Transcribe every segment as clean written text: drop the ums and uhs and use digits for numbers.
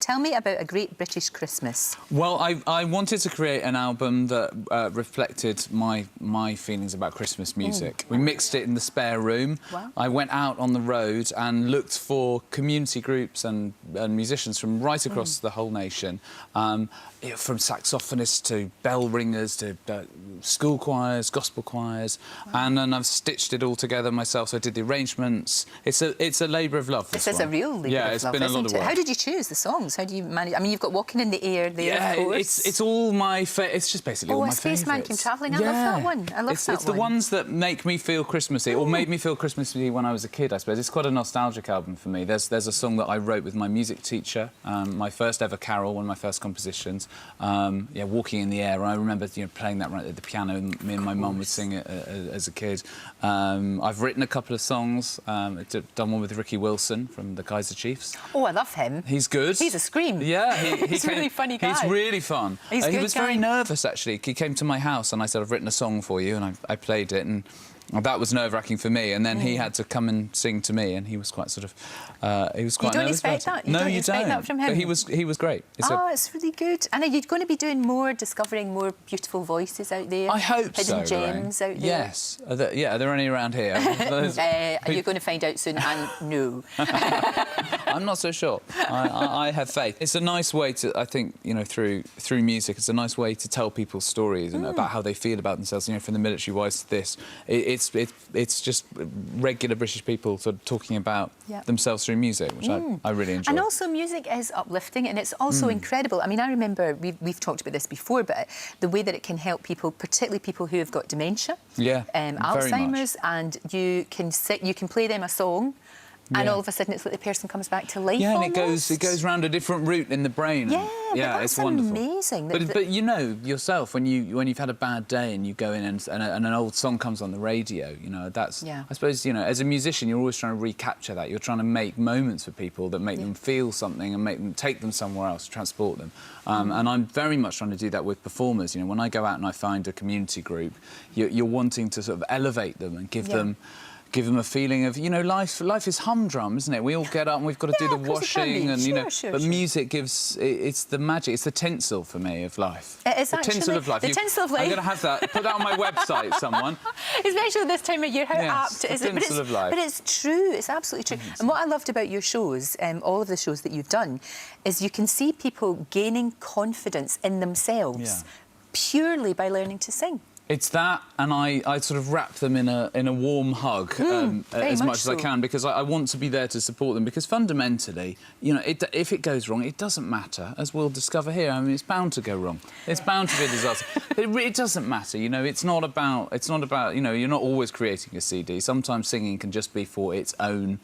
Tell me about A Great British Christmas. Well, I wanted to create an album that reflected my feelings about Christmas music. We mixed it in the spare room. Wow. I went out on the road and looked for community groups and musicians from right across the whole nation, from saxophonists to bell ringers to school choirs, gospel choirs, and then I've stitched it all together myself. So I did the arrangements. It's a labour of love. This is a real labour of love. Yeah, it's been a lot of work. How did you choose the songs? How do you manage? I mean, you've got Walking in the Air there, of course. it's all my it's just basically all my favourites. Spaceman Came Travelling. I love that one. I love that one. It's the ones that make me feel Christmassy, or made me feel Christmassy when I was a kid, I suppose. It's quite a nostalgic album for me. There's a song that I wrote with my music teacher, my first ever carol, one of my first compositions. Walking in the Air. I remember playing that right at the piano, and me and my mum would sing it as a kid. I've written a couple of songs. Done one with Ricky Wilson from the Kaiser Chiefs. Oh, I love him. He's good. He's a scream. Yeah, he's a really funny guy. He's really fun. He's a good he was guy. very nervous, actually. He came to my house and I said, I've written a song for you, and I played it, and that was nerve-wracking for me. And then he had to come and sing to me, and he was quite sort of... he was quite nervous. You don't expect that? No, you don't. Expect that from him? But he was great. It's really good. And are you going to be doing more, discovering more beautiful voices out there? I hope so, Hidden gems out there? Yes. Are there any around here? You're going to find out soon, and no. I'm not so sure. I have faith. It's a nice way to, I think, through music, it's a nice way to tell people stories and about how they feel about themselves. From the military wives to this, it's just regular British people sort of talking about themselves through music, which I really enjoy. And also, music is uplifting, and it's also incredible. I mean, I remember we've talked about this before, but the way that it can help people, particularly people who have got dementia, Alzheimer's, and you can play them a song. And all of a sudden, it's like the person comes back to life. Yeah, and almost. it goes round a different route in the brain. Yeah, it's wonderful. Amazing. But you know yourself, when you've had a bad day and you go in and an old song comes on the radio, that's. I suppose as a musician, you're always trying to recapture that. You're trying to make moments for people that make them feel something and take them somewhere else, transport them. And I'm very much trying to do that with performers. When I go out and I find a community group, you're wanting to sort of elevate them and give them a feeling of, life is humdrum, isn't it? We all get up and we've got to do the washing and, but music gives, it's the magic, it's the tinsel for me of life. It is the tinsel of life. The tinsel of life. I'm going to have that, put that on my website, someone. Especially this time of year, how apt is it? The tinsel of life. But it's true, it's absolutely true. And what I loved about your shows, all of the shows that you've done, is you can see people gaining confidence in themselves purely by learning to sing. It's that, and I sort of wrap them in a warm hug as much as I can, because I want to be there to support them. Because fundamentally, if it goes wrong, it doesn't matter, as we'll discover here. I mean, it's bound to go wrong. It's bound to be a disaster. It doesn't matter. It's not about. You're not always creating a CD. Sometimes singing can just be for its own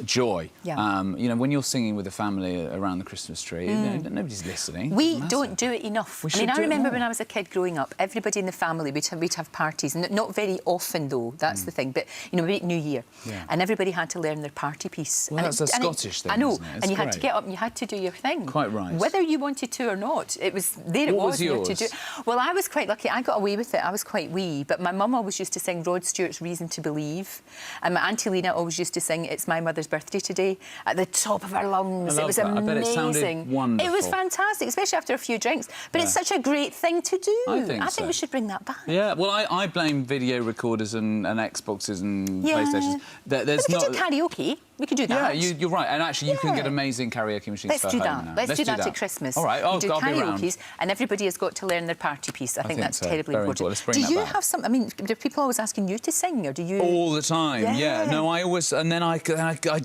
joy. When you're singing with a family around the Christmas tree, nobody's listening. We don't do it enough. I remember when I was a kid growing up, everybody in the family, we'd have parties, not very often though, that's the thing, but maybe New Year, and everybody had to learn their party piece. Well, that's a Scottish thing, I know, isn't it? And you had to get up and you had to do your thing. Quite right. Whether you wanted to or not, it was there. What was yours? You had to do. Well, I was quite lucky. I got away with it. I was quite wee, but my mum always used to sing Rod Stewart's Reason to Believe, and my Auntie Lena always used to sing It's My Mother's Birthday Today at the top of her lungs. It was amazing. I bet it sounded wonderful. It was fantastic, especially after a few drinks. But it's such a great thing to do. I think we should bring that back. Yeah, well, I blame video recorders and Xboxes and PlayStations. But we could do karaoke. We could do that. Yeah, you're right. And actually, you can get amazing karaoke machines Let's for do home that. now. Let's do that at Christmas. All right, we'll do I'll be around. karaoke's, and everybody has got to learn their party piece. I think that's so. terribly Very important. Let's bring that do you back. have some? I mean, do people always asking you to sing, or do you? All the time. Yeah. No, I always, and then I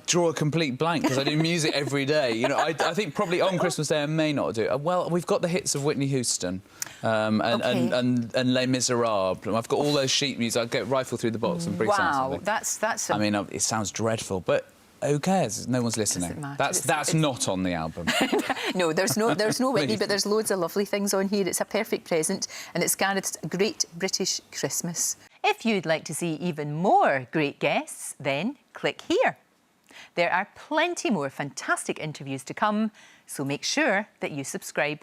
draw a complete blank because I do music every day. I think probably on Christmas Day I may not do it. Well, we've got the hits of Whitney Houston, and Les Miserables. I've got all those sheet music. I get rifle through the box and bring something. Wow, that's. I mean, it sounds dreadful, but. Who cares? No one's listening. That's not on the album. No, there's no Whitney, but there's loads of lovely things on here. It's a perfect present, and it's Gareth's Great British Christmas. If you'd like to see even more great guests, then click here. There are plenty more fantastic interviews to come, so make sure that you subscribe.